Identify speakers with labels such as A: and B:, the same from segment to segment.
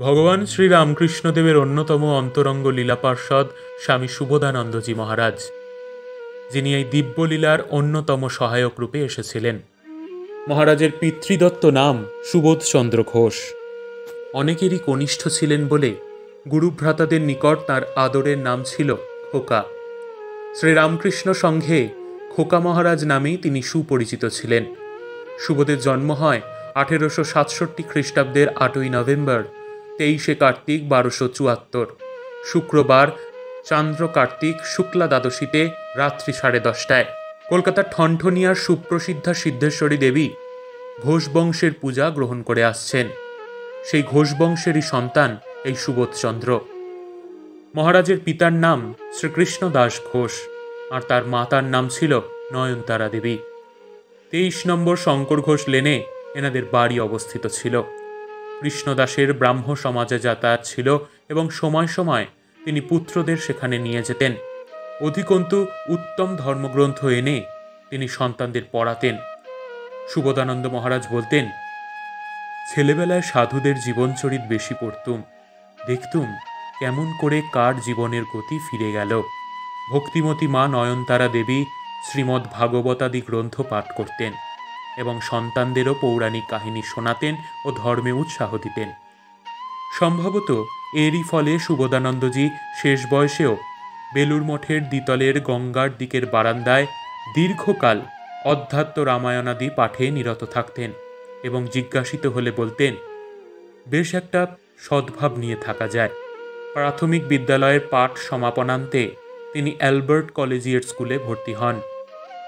A: ভগবান শ্রীরামকৃষ্ণদেবের অন্যতম অন্তরঙ্গ লীলা পার্ষদ স্বামী সুবোধানন্দজি মহারাজ, যিনি এই দিব্যলীলার অন্যতম সহায়ক রূপে এসেছিলেন। মহারাজের পিতৃদত্ত নাম সুবোধচন্দ্র ঘোষ। অনেকেরই কনিষ্ঠ ছিলেন বলে গুরুভ্রাতাদের নিকট তার আদরের নাম ছিল খোকা। শ্রীরামকৃষ্ণ সংঘে খোকা মহারাজ নামেই তিনি সুপরিচিত ছিলেন। সুবোধের জন্ম হয় 1867 খ্রিস্টাব্দের 8ই নভেম্বর, 23শে কার্তিক 1274, শুক্রবার, চান্দ্র কার্তিক শুক্লা দ্বাদশীতে রাত্রি 10:30টায়। কলকাতার ঠনঠনিয়ার সুপ্রসিদ্ধা সিদ্ধেশ্বরী দেবী ঘোষ বংশের পূজা গ্রহণ করে আসছেন। সেই ঘোষ বংশেরই সন্তান এই সুবোধচন্দ্র। মহারাজের পিতার নাম শ্রীকৃষ্ণ দাস ঘোষ আর তার মাতার নাম ছিল নয়নতারা দেবী। 23 নম্বর শঙ্কর ঘোষ লেনে এনাদের বাড়ি অবস্থিত ছিল। কৃষ্ণদাসের ব্রাহ্ম সমাজে যাতায়াত ছিল এবং সময় সময় তিনি পুত্রদের সেখানে নিয়ে যেতেন। অধিকন্তু উত্তম ধর্মগ্রন্থ এনে তিনি সন্তানদের পড়াতেন। সুবোধানন্দ মহারাজ বলতেন, ছেলেবেলায় সাধুদের জীবনচরিত বেশি পড়তুম, দেখতুম কেমন করে কার জীবনের গতি ফিরে গেল। ভক্তিমতী মা নয়নতারা দেবী শ্রীমদ্ ভাগবতাদি গ্রন্থ পাঠ করতেন এবং সন্তানদেরও পৌরাণিক কাহিনী শোনাতেন ও ধর্মে উৎসাহ দিতেন। সম্ভবত এরই ফলে সুবোধানন্দজি শেষ বয়সেও বেলুর মঠের দ্বিতলের গঙ্গার দিকের বারান্দায় দীর্ঘকাল অধ্যাত্ম রামায়ণাদি পাঠে নিরত থাকতেন এবং জিজ্ঞাসিত হলে বলতেন, বেশ একটা সদ্ভাব নিয়ে থাকা যায়। প্রাথমিক বিদ্যালয়ের পাঠ সমাপনান্তে তিনি অ্যালবার্ট কলেজিয়েট স্কুলে ভর্তি হন।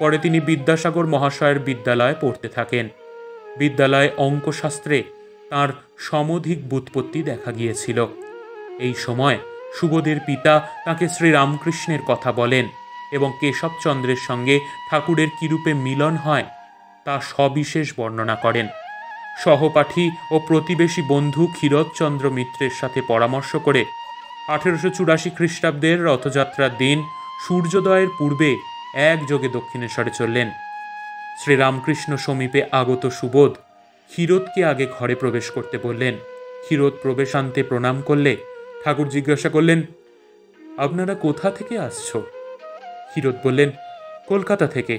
A: পরে তিনি বিদ্যাসাগর মহাশয়ের বিদ্যালয়ে পড়তে থাকেন। বিদ্যালয়ে অঙ্কশাস্ত্রে তাঁর সমধিক ব্যুৎপত্তি দেখা গিয়েছিল। এই সময় সুবোধের পিতা তাঁকে শ্রীরামকৃষ্ণের কথা বলেন এবং কেশবচন্দ্রের সঙ্গে ঠাকুরের কিরূপে মিলন হয় তা সবিশেষ বর্ণনা করেন। সহপাঠী ও প্রতিবেশী বন্ধু ক্ষীরোদচন্দ্র মিত্রের সাথে পরামর্শ করে 1884 খ্রিস্টাব্দের রথযাত্রার দিন সূর্যোদয়ের পূর্বে একযোগে দক্ষিণেশ্বরে চললেন। শ্রীরামকৃষ্ণ সমীপে আগত সুবোধ ক্ষীরোদকে আগে ঘরে প্রবেশ করতে বললেন। ক্ষীরোদ প্রবেশান্তে প্রণাম করলে ঠাকুর জিজ্ঞাসা করলেন, আপনারা কোথা থেকে আসছো? ক্ষীরোদ বললেন, কলকাতা থেকে।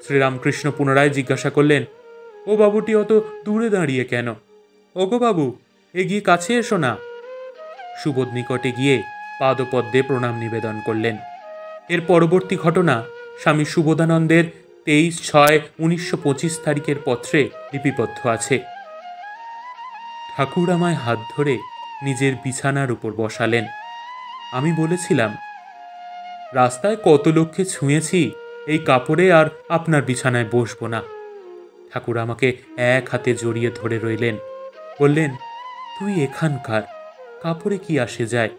A: শ্রীরামকৃষ্ণ পুনরায় জিজ্ঞাসা করলেন, ও বাবুটি অত দূরে দাঁড়িয়ে কেন? ওগো বাবু, এগিয়ে কাছে এসো না। সুবোধ নিকটে গিয়ে পাদপদ্মে প্রণাম নিবেদন করলেন। এর পরবর্তী ঘটনা স্বামী সুবোধানন্দের 23/6/1925 তারিখের পত্রে লিপিবদ্ধ আছে। ঠাকুর আমায় হাত ধরে নিজের বিছানার উপর বসালেন। আমি বলেছিলাম, রাস্তায় কত লোককে ছুঁয়েছি, এই কাপড়ে আর আপনার বিছানায় বসবো না। ঠাকুর আমাকে এক হাতে জড়িয়ে ধরে রইলেন, বললেন, তুই এখানকার, কাপড়ে কি আসে যায়?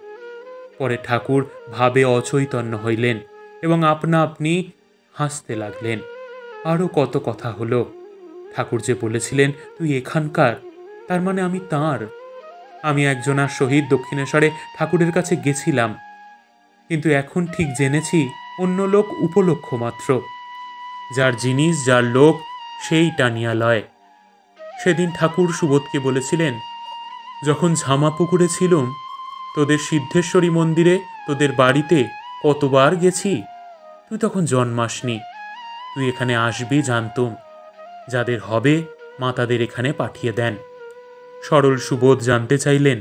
A: পরে ঠাকুর ভাবে অচৈতন্য হইলেন এবং আপনা আপনি হাসতে লাগলেন। আরও কত কথা হলো। ঠাকুর যে বলেছিলেন তুই এখানকার, তার মানে আমি তাঁর। আমি একজনার সহিত দক্ষিণেশ্বরে ঠাকুরের কাছে গেছিলাম, কিন্তু এখন ঠিক জেনেছি অন্য লোক উপলক্ষ মাত্র। যার জিনিস যার লোক সেই টানিয়া লয়। সেদিন ঠাকুর সুবোধকে বলেছিলেন, যখন ঝামাপুকুরে ছিলুম তোদের সিদ্ধেশ্বরী মন্দিরে তোদের বাড়িতে কতবার গেছি, তুই তখন জন্মাসনি। তুই এখানে আসবি জানতুম। যাদের হবে মা তাদের এখানে পাঠিয়ে দেন। সরল সুবোধ জানতে চাইলেন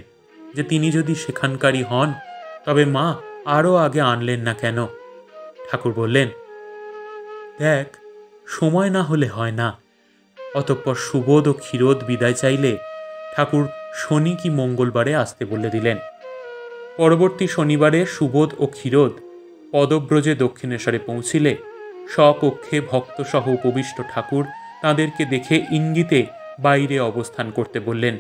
A: যে তিনি যদি সেখানকারই হন তবে মা আরও আগে আনলেন না কেন? ঠাকুর বললেন, দেখ, সময় না হলে হয় না। অতঃপর সুবোধ ও ক্ষীরোদ বিদায় চাইলে ঠাকুর শনি কি মঙ্গলবারে আসতে বলে দিলেন। পরবর্তী শনিবারে সুবোধ ও ক্ষীরোদ পদব্রজে দক্ষিণেশ্বরে পৌঁছিলে স্বকক্ষে ভক্তসহ উপবিষ্ট ঠাকুর তাঁদেরকে দেখে ইঙ্গিতে বাইরে অবস্থান করতে বললেন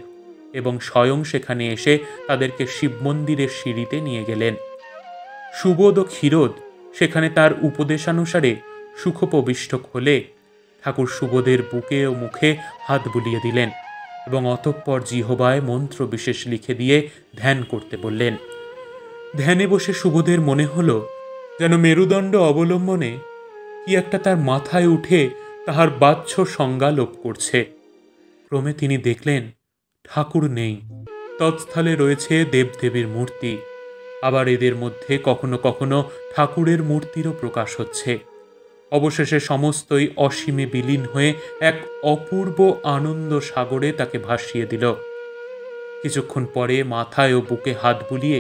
A: এবং স্বয়ং সেখানে এসে তাদেরকে শিব মন্দিরের সিঁড়িতে নিয়ে গেলেন। সুবোধ ও ক্ষীরোদ সেখানে তার উপদেশানুসারে সুখোপবিষ্ট হলে ঠাকুর সুবোধের বুকে ও মুখে হাত বুলিয়ে দিলেন এবং অতঃপর জিহবায় মন্ত্র বিশেষ লিখে দিয়ে ধ্যান করতে বললেন। ধ্যানে বসে সুবোধের মনে হলো যেন মেরুদণ্ড অবলম্বনে কি একটা তার মাথায় উঠে তাহার বাহ্য সংজ্ঞা লোপ করছে। ক্রমে তিনি দেখলেন ঠাকুর নেই, তৎস্থলে রয়েছে দেবদেবীর মূর্তি, আবার এদের মধ্যে কখনো কখনো ঠাকুরের মূর্তিরও প্রকাশ হচ্ছে। অবশেষে সমস্তই অসীমে বিলীন হয়ে এক অপূর্ব আনন্দ সাগরে তাকে ভাসিয়ে দিল। কিছুক্ষণ পরে মাথায় ও বুকে হাত বুলিয়ে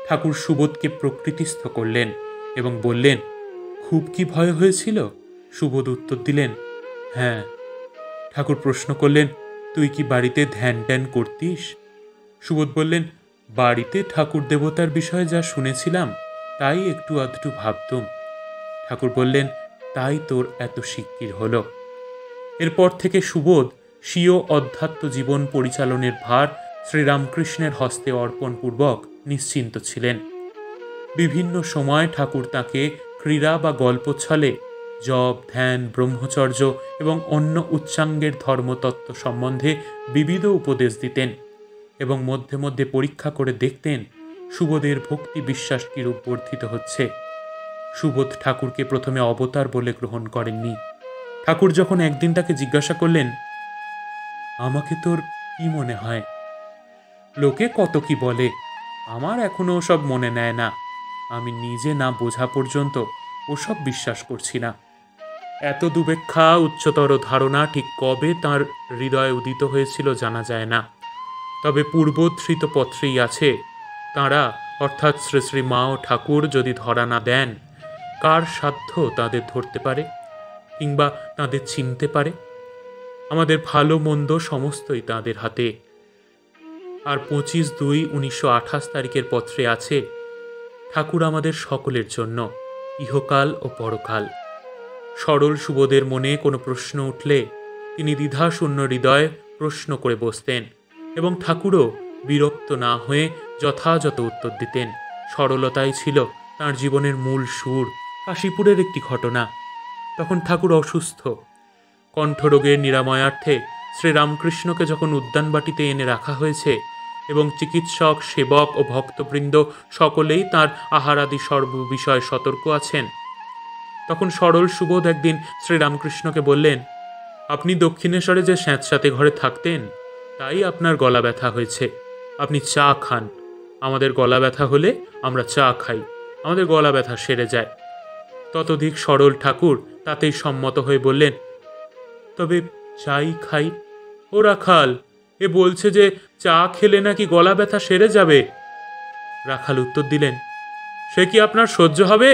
A: ঠাকুর সুবোধকে প্রকৃতিস্থ করলেন এবং বললেন, খুব কি ভয় হয়েছিল? সুবোধ উত্তর দিলেন, হ্যাঁ। ঠাকুর প্রশ্ন করলেন, তুই কি বাড়িতে ধ্যান ট্যান করতিস? সুবোধ বললেন, বাড়িতে ঠাকুর দেবতার বিষয়ে যা শুনেছিলাম তাই একটু আধটু ভাবতুম। ঠাকুর বললেন, তাই তোর এত শিগগির হলো। এরপর থেকে সুবোধ স্বীয় অধ্যাত্ম জীবন পরিচালনের ভার শ্রীরামকৃষ্ণের হস্তে অর্পণপূর্বক নিশ্চিন্ত ছিলেন। বিভিন্ন সময় ঠাকুর তাকে ক্রীড়া বা গল্পছলে জপ, ধ্যান, ব্রহ্মচর্য এবং অন্য উচ্চাঙ্গের ধর্মতত্ত্ব সম্বন্ধে বিবিধ উপদেশ দিতেন এবং মধ্যে মধ্যে পরীক্ষা করে দেখতেন সুবোধের ভক্তি বিশ্বাস কিরূপ বর্ধিত হচ্ছে। সুবোধ ঠাকুরকে প্রথমে অবতার বলে গ্রহণ করেননি। ঠাকুর যখন একদিন তাকে জিজ্ঞাসা করলেন, আমাকে তোর কি মনে হয়? লোকে কত কি বলে, আমার এখনো ওসব মনে নেয় না। আমি নিজে না বোঝা পর্যন্ত ওসব বিশ্বাস করছি না। এত দুবেক্ষা উচ্চতর ধারণা ঠিক কবে তার হৃদয়ে উদিত হয়েছিল জানা যায় না। তবে পূর্বোদ্ধৃত পত্রেই আছে, তাঁরা অর্থাৎ শ্রী শ্রী মা ও ঠাকুর যদি ধরা না দেন, কার সাধ্য তাদের ধরতে পারে কিংবা তাদের চিনতে পারে? আমাদের ভালো মন্দ সমস্তই তাঁদের হাতে। আর 25/2/1928 তারিখের পত্রে আছে, ঠাকুর আমাদের সকলের জন্য, ইহকাল ও পরকাল। সরল সুবোধের মনে কোনো প্রশ্ন উঠলে তিনি দ্বিধাশূন্য হৃদয়ে প্রশ্ন করে বসতেন এবং ঠাকুরও বিরক্ত না হয়ে যথাযথ উত্তর দিতেন। সরলতাই ছিল তাঁর জীবনের মূল সুর। কাশীপুরের একটি ঘটনা। তখন ঠাকুর অসুস্থ। কণ্ঠরোগের নিরাময়ার্থে শ্রীরামকৃষ্ণকে যখন উদ্যানবাটিতে এনে রাখা হয়েছে এবং চিকিৎসক, সেবক ও ভক্তবৃন্দ সকলেই তাঁর আহারাদি সর্ব বিষয়ে সতর্ক আছেন, তখন সরল সুবোধ একদিন শ্রীরামকৃষ্ণকে বললেন, আপনি দক্ষিণেশ্বরে যে স্যাঁতস্যাঁতে ঘরে থাকতেন তাই আপনার গলা ব্যথা হয়েছে। আপনি চা খান। আমাদের গলা ব্যথা হলে আমরা চা খাই, আমাদের গলা ব্যথা সেরে যায়। ততোধিক সরল ঠাকুর তাতেই সম্মত হয়ে বললেন, তবে চাই খাই। ও রাখাল, এ বলছে যে চা খেলে নাকি গলা ব্যথা সেরে যাবে। রাখাল উত্তর দিলেন, সে কি আপনার সহ্য হবে?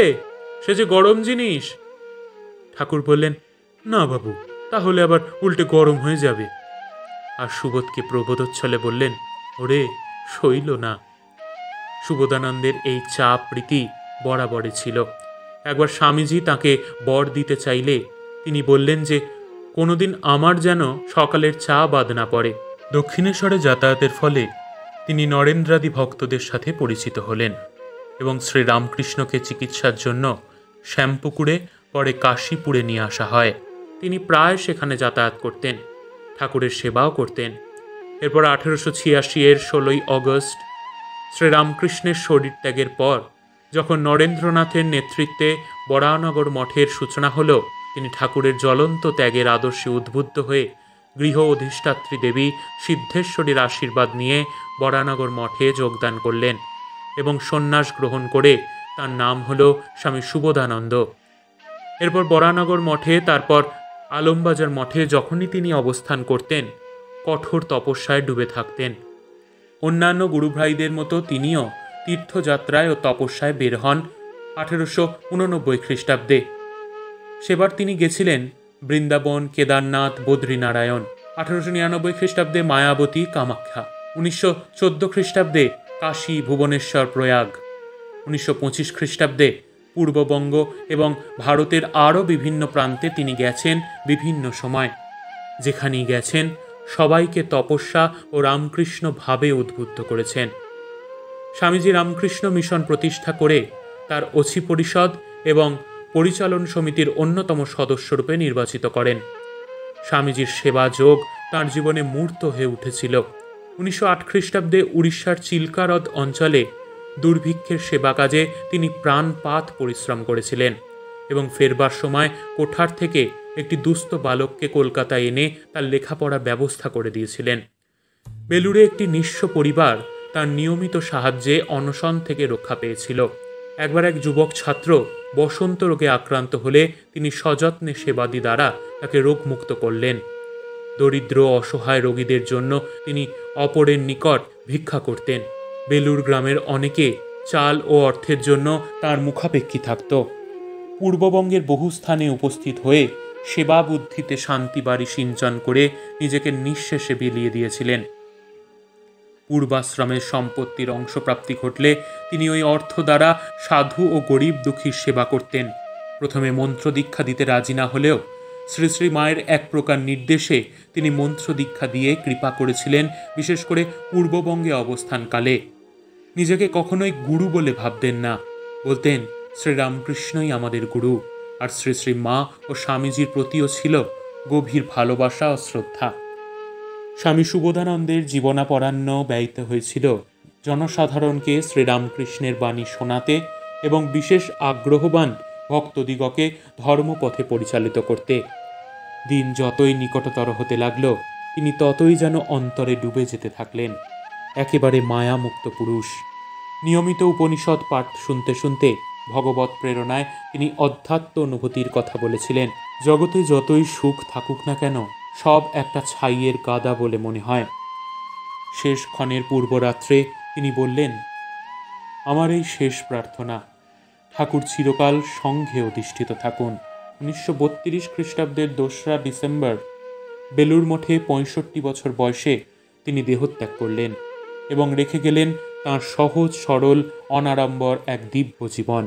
A: সে যে গরম জিনিস। ঠাকুর বললেন, না বাবু, তাহলে আবার উল্টে গরম হয়ে যাবে। আর সুবোধকে প্রবোধোচ্ছলে বললেন, ওরে সইল না। সুবোধানন্দের এই চা প্রীতি বরাবরই ছিল। একবার স্বামীজি তাকে বর দিতে চাইলে তিনি বললেন যে, কোনোদিন আমার যেন সকালের চা বাদ না পড়ে। দক্ষিণেশ্বরে যাতায়াতের ফলে তিনি নরেন্দ্রাদি ভক্তদের সাথে পরিচিত হলেন এবং শ্রীরামকৃষ্ণকে চিকিৎসার জন্য শ্যামপুকুরে, পরে কাশীপুরে নিয়ে আসা হয়। তিনি প্রায় সেখানে যাতায়াত করতেন, ঠাকুরের সেবাও করতেন। এরপর 1886-এর 16ই অগস্ট শ্রীরামকৃষ্ণের শরীর ত্যাগের পর যখন নরেন্দ্রনাথের নেতৃত্বে বরানগর মঠের সূচনা হল, তিনি ঠাকুরের জ্বলন্ত ত্যাগের আদর্শে উদ্বুদ্ধ হয়ে গৃহ অধিষ্ঠাত্রী দেবী সিদ্ধেশ্বরীর আশীর্বাদ নিয়ে বরানগর মঠে যোগদান করলেন এবং সন্ন্যাস গ্রহণ করে তার নাম হল স্বামী সুবোধানন্দ। এরপর বরানগর মঠে, তারপর আলমবাজার মঠে যখনই তিনি অবস্থান করতেন, কঠোর তপস্যায় ডুবে থাকতেন। অন্যান্য গুরুভাইদের মতো তিনিও তীর্থযাত্রায় ও তপস্যায় বের হন 1889 খ্রিস্টাব্দে। সেবার তিনি গেছিলেন বৃন্দাবন, কেদারনাথ, বদ্রীনারায়ণ। 1899 খ্রিস্টাব্দে মায়াবতী, কামাখ্যা। 1914 খ্রিস্টাব্দে কাশী, ভুবনেশ্বর, প্রয়াগ। 1925 খ্রিস্টাব্দে পূর্ববঙ্গ এবং ভারতের আরও বিভিন্ন প্রান্তে তিনি গেছেন বিভিন্ন সময়। যেখানেই গেছেন সবাইকে তপস্যা ও রামকৃষ্ণ ভাবে উদ্বুদ্ধ করেছেন। স্বামীজি রামকৃষ্ণ মিশন প্রতিষ্ঠা করে তার অছি পরিষদ এবং পরিচালন সমিতির অন্যতম সদস্যরূপে নির্বাচিত করেন। স্বামীজির সেবা যোগ তাঁর জীবনে মূর্ত হয়ে উঠেছিল। 1908 খ্রিস্টাব্দে উড়িষ্যার চিল্কা হ্রদ অঞ্চলে দুর্ভিক্ষের সেবা কাজে তিনি প্রাণপাত পরিশ্রম করেছিলেন এবং ফেরবার সময় কোঠার থেকে একটি দুস্থ বালককে কলকাতায় এনে তার লেখাপড়ার ব্যবস্থা করে দিয়েছিলেন। বেলুড়ে একটি নিঃস্ব পরিবার তার নিয়মিত সাহায্যে অনশন থেকে রক্ষা পেয়েছিল। একবার এক যুবক ছাত্র বসন্ত রোগে আক্রান্ত হলে তিনি সযত্নে সেবাদি দ্বারা তাকে রোগমুক্ত করলেন। দরিদ্র অসহায় রোগীদের জন্য তিনি অপরের নিকট ভিক্ষা করতেন। বেলুড় গ্রামের অনেকে চাল ও অর্থের জন্য তার মুখাপেক্ষী থাকত। পূর্ববঙ্গের বহু স্থানে উপস্থিত হয়ে সেবা বুদ্ধিতে শান্তি বাড়ি সিঞ্চন করে নিজেকে নিঃশেষে বিলিয়ে দিয়েছিলেন। পূর্বাশ্রমের সম্পত্তির অংশপ্রাপ্তি ঘটলে তিনি ওই অর্থ দ্বারা সাধু ও গরিব দুঃখীর সেবা করতেন। প্রথমে মন্ত্র দীক্ষা দিতে রাজি না হলেও শ্রী শ্রী মায়ের এক প্রকার নির্দেশে তিনি মন্ত্র দীক্ষা দিয়ে কৃপা করেছিলেন, বিশেষ করে পূর্ববঙ্গে অবস্থানকালে। নিজেকে কখনোই গুরু বলে ভাবতেন না, বলতেন শ্রীরামকৃষ্ণই আমাদের গুরু। আর শ্রী শ্রী মা ও স্বামীজির প্রতিও ছিল গভীর ভালোবাসা ও শ্রদ্ধা। স্বামী সুবোধানন্দের জীবনাপরাহ্ন ব্যয়িত হয়েছিল জনসাধারণকে শ্রীরামকৃষ্ণের বাণী শোনাতে এবং বিশেষ আগ্রহবান ভক্তদিগকে ধর্মপথে পরিচালিত করতে। দিন যতই নিকটতর হতে লাগল, তিনি ততই যেন অন্তরে ডুবে যেতে থাকলেন। একেবারে মায়ামুক্ত পুরুষ। নিয়মিত উপনিষদ পাঠ শুনতে শুনতে ভগবত প্রেরণায় তিনি অধ্যাত্ম অনুভূতির কথা বলেছিলেন। জগতে যতই সুখ থাকুক না কেন, সব একটা ছাইয়ের গাদা বলে মনে হয়। শেষ ক্ষণের পূর্বরাত্রে তিনি বললেন, আমার এই শেষ প্রার্থনা, ঠাকুর চিরকাল সঙ্ঘে অধিষ্ঠিত থাকুন। 1932 খ্রিস্টাব্দের 2রা ডিসেম্বর বেলুড় মঠে 65 বছর বয়সে তিনি দেহত্যাগ করলেন এবং রেখে গেলেন তাঁর সহজ সরল অনাড়ম্বর এক দিব্য জীবন।